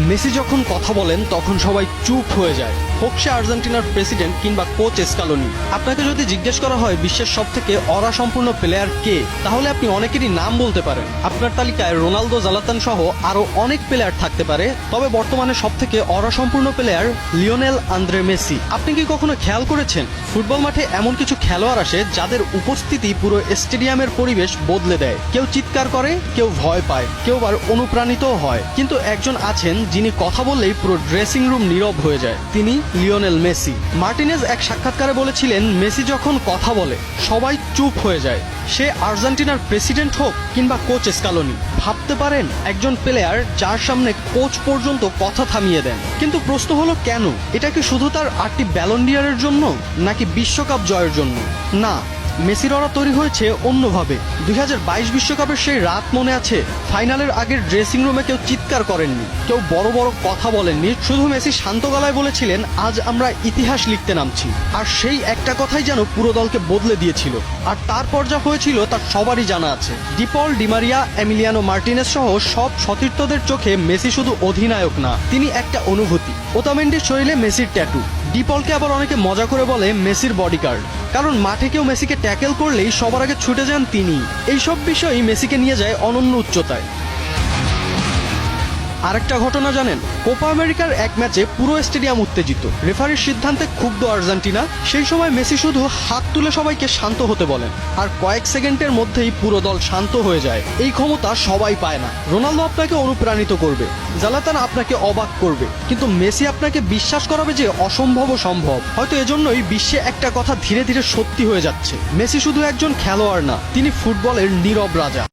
Messi যখন কথা বলেন তখন সবাই চুপ হয়ে যায়, হোক সে আর্জেন্টিনার প্রেসিডেন্ট কিংবা কোচ স্কালোনি। আপনাকে যদি জিজ্ঞেস করা হয় বিশ্বের সবথেকে অরা সম্পূর্ণ প্লেয়ার কে, তাহলে আপনি অনেকেরই নাম বলতে পারেন। আপনার তালিকায় রোনালদো, জালাতান সহ আরো অনেক প্লেয়ার থাকতে পারে, তবে বর্তমানে সবথেকে অরা সম্পূর্ণ প্লেয়ার লিওনেল আন্দ্রে মেসি। আপনি কি কখনো খেয়াল করেছেন ফুটবল মাঠে এমন কিছু খেলোয়াড় আসে যাদের উপস্থিতি পুরো স্টেডিয়ামের পরিবেশ বদলে দেয়? কেউ চিৎকার করে, কেউ ভয় পায়, কেউ আবার অনুপ্রাণিতও হয়, কিন্তু একজন আছেন যিনি কথা বললেই পুরো ড্রেসিং রুম নীরব হয়ে যায়। তিনি লিওনেল মেসি। মার্টিনেজ এক সাক্ষাৎকারে বলেছিলেন, মেসি যখন কথা বলে সবাই চুপ হয়ে যায়, সে আর্জেন্টিনার প্রেসিডেন্ট হোক কিংবা কোচ স্কালোনি। ভাবতে পারেন, একজন প্লেয়ার যার সামনে কোচ পর্যন্ত কথা থামিয়ে দেন। কিন্তু প্রশ্ন হলো কেন? এটা কি শুধু তার 8টি ব্যালন ডি'অরের জন্য, নাকি বিশ্বকাপ জয়ের জন্য? না, মেসির অরা তৈরি হয়েছে অন্যভাবে। 2022 বিশ্বকাপের সেই রাত মনে আছে? ফাইনালের আগের ড্রেসিং রুমে কেউ চিৎকার করেননি, কেউ বড় বড় কথা বলেননি, শুধু মেসি শান্ত গলায় বলেছিলেন, আজ আমরা ইতিহাস লিখতে নামছি। আর সেই একটা কথাই যেন পুরো দলকে বদলে দিয়েছিল। আর তারপর যা হয়েছিল তার সবারই জানা আছে। ডিপল, ডিমারিয়া, এমিলিয়ানো মার্টিনেজ সহ সব সতীর্থদের চোখে মেসি শুধু অধিনায়ক না, তিনি একটা অনুভূতি। ওতামেন্ডির শরীরে মেসির ট্যাটু। ডিপলকে আবার অনেকে মজা করে বলে মেসির বডিগার্ড, কারণ মাঠে কেউ মেসিকে ট্যাকেল করলেই সবার আগে ছুটে যান তিনি। এইসব বিষয়ই মেসিকে নিয়ে যায় অনন্য উচ্চতায়। আরেকটা ঘটনা জানেন? কোপা আমেরিকার এক ম্যাচে পুরো স্টেডিয়াম উত্তেজিত, রেফারির সিদ্ধান্তে ক্ষুব্ধ আর্জেন্টিনা। সেই সময় মেসি শুধু হাত তুলে সবাইকে শান্ত হতে বলেন, আর কয়েক সেকেন্ডের মধ্যেই পুরো দল শান্ত হয়ে যায়। এই ক্ষমতা সবাই পায় না। রোনালদো আপনাকে অনুপ্রাণিত করবে, জালাতান আপনাকে অবাক করবে, কিন্তু মেসি আপনাকে বিশ্বাস করাবে যে অসম্ভবও সম্ভব। হয়তো এজন্যই বিশ্বে একটা কথা ধীরে ধীরে সত্যি হয়ে যাচ্ছে, মেসি শুধু একজন খেলোয়াড় না, তিনি ফুটবলের নীরব রাজা।